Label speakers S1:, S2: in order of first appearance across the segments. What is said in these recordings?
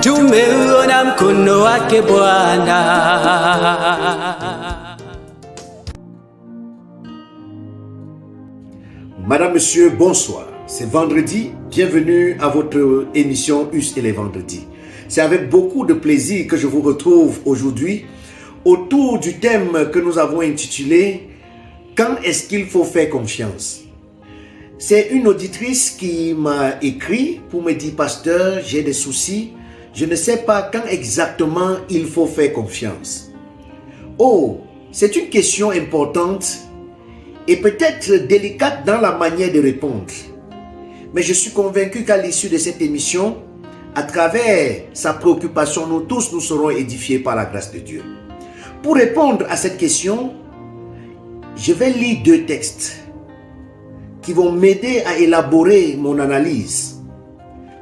S1: Tumeuona mkono wake Bwana.
S2: Madame, Monsieur, bonsoir. C'est vendredi. Bienvenue à votre émission US et les vendredis. C'est avec beaucoup de plaisir que je vous retrouve aujourd'hui autour du thème que nous avons intitulé « Quand est-ce qu'il faut faire confiance ?» C'est une auditrice qui m'a écrit pour me dire « Pasteur, j'ai des soucis. Je ne sais pas quand exactement il faut faire confiance. » Oh, c'est une question importante et peut-être délicate dans la manière de répondre. Mais je suis convaincu qu'à l'issue de cette émission, à travers sa préoccupation, nous tous nous serons édifiés par la grâce de Dieu. Pour répondre à cette question, je vais lire deux textes qui vont m'aider à élaborer mon analyse.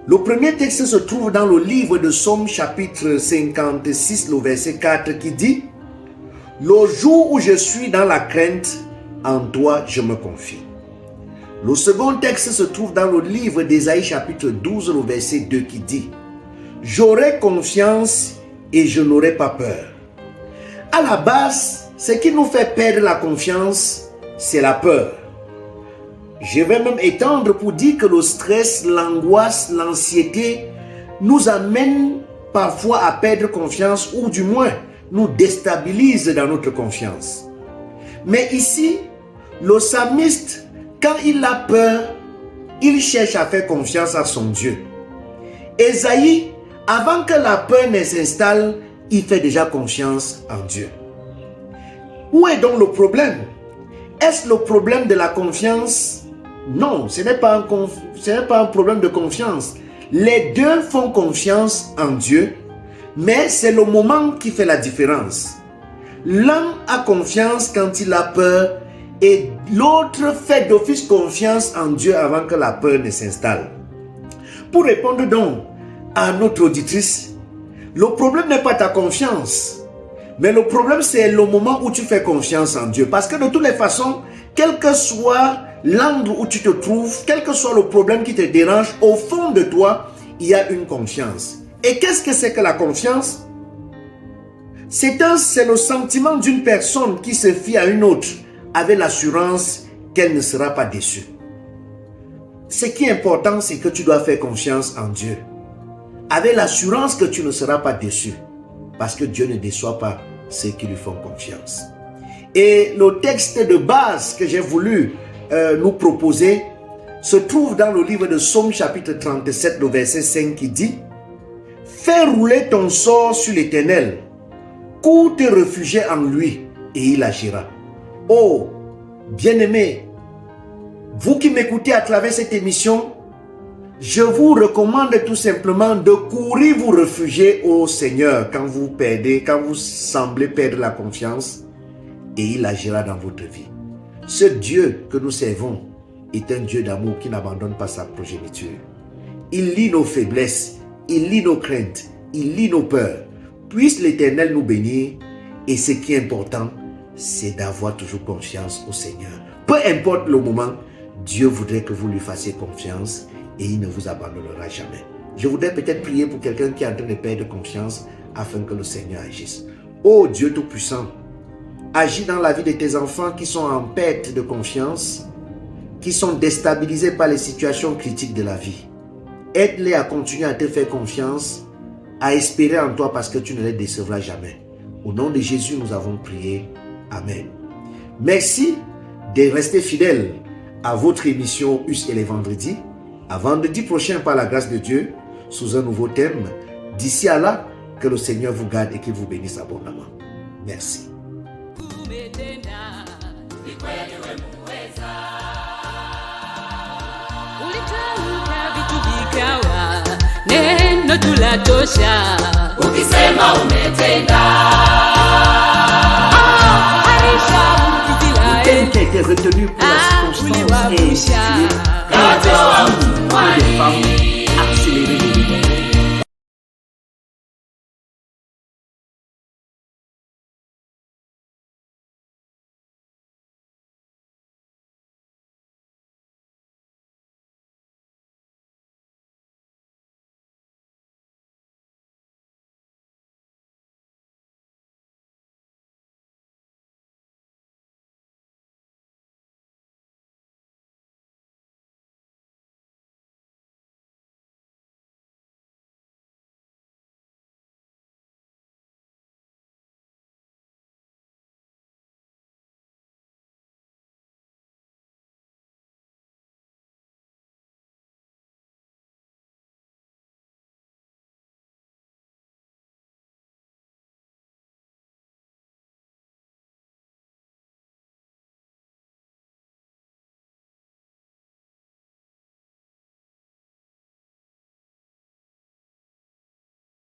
S2: Le premier texte se trouve dans le livre de Psaume chapitre 56, le verset 4 qui dit « Le jour où je suis dans la crainte, en toi je me confie. » Le second texte se trouve dans le livre d'Ésaïe chapitre 12, le verset 2 qui dit « J'aurai confiance et je n'aurai pas peur. » À la base, ce qui nous fait perdre la confiance, c'est la peur. Je vais même étendre pour dire que le stress, l'angoisse, l'anxiété nous amènent parfois à perdre confiance ou du moins nous déstabilisent dans notre confiance. Mais ici, le psalmiste, quand il a peur, il cherche à faire confiance à son Dieu. Ésaïe, avant que la peur ne s'installe, il fait déjà confiance en Dieu. Où est donc le problème? Est-ce le problème de la confiance? Non, ce n'est pas un problème de confiance. Les deux font confiance en Dieu, mais c'est le moment qui fait la différence. L'un a confiance quand il a peur et l'autre fait d'office confiance en Dieu avant que la peur ne s'installe. Pour répondre donc à notre auditrice, le problème n'est pas ta confiance, mais le problème c'est le moment où tu fais confiance en Dieu. Parce que de toutes les façons, quel que soit l'angle où tu te trouves, quel que soit le problème qui te dérange, au fond de toi, il y a une confiance. Et qu'est-ce que c'est que la confiance? C'est le sentiment d'une personne qui se fie à une autre avec l'assurance qu'elle ne sera pas déçue. Ce qui est important, c'est que tu dois faire confiance en Dieu, avec l'assurance que tu ne seras pas déçu, parce que Dieu ne déçoit pas ceux qui lui font confiance. Et le texte de base que j'ai voulu nous proposer se trouve dans le livre de Psaume chapitre 37, le verset 5 qui dit « Fais rouler ton sort sur l'Éternel, cours te réfugier en lui et il agira. » Oh, bien-aimés, vous qui m'écoutez à travers cette émission, je vous recommande tout simplement de courir vous réfugier au Seigneur quand vous semblez perdre la confiance, et il agira dans votre vie. Ce Dieu que nous servons est un Dieu d'amour qui n'abandonne pas sa progéniture. Il lit nos faiblesses, il lit nos craintes, il lit nos peurs. Puisse l'Éternel nous bénir, et ce qui est important, c'est d'avoir toujours confiance au Seigneur. Peu importe le moment, Dieu voudrait que vous lui fassiez confiance et il ne vous abandonnera jamais. Je voudrais peut-être prier pour quelqu'un qui est en train de perdre confiance afin que le Seigneur agisse. Oh Dieu Tout-Puissant, agis dans la vie de tes enfants qui sont en perte de confiance, qui sont déstabilisés par les situations critiques de la vie. Aide-les à continuer à te faire confiance, à espérer en toi parce que tu ne les décevras jamais. Au nom de Jésus, nous avons prié. Amen. Merci de rester fidèle à votre émission US et les vendredis. À vendredi prochain par la grâce de Dieu, sous un nouveau thème. D'ici à là, que le Seigneur vous garde et qu'il vous bénisse abondamment. Merci.
S3: Ukisema umetenda.
S2: Le thème qui a été retenu pour la circonstance est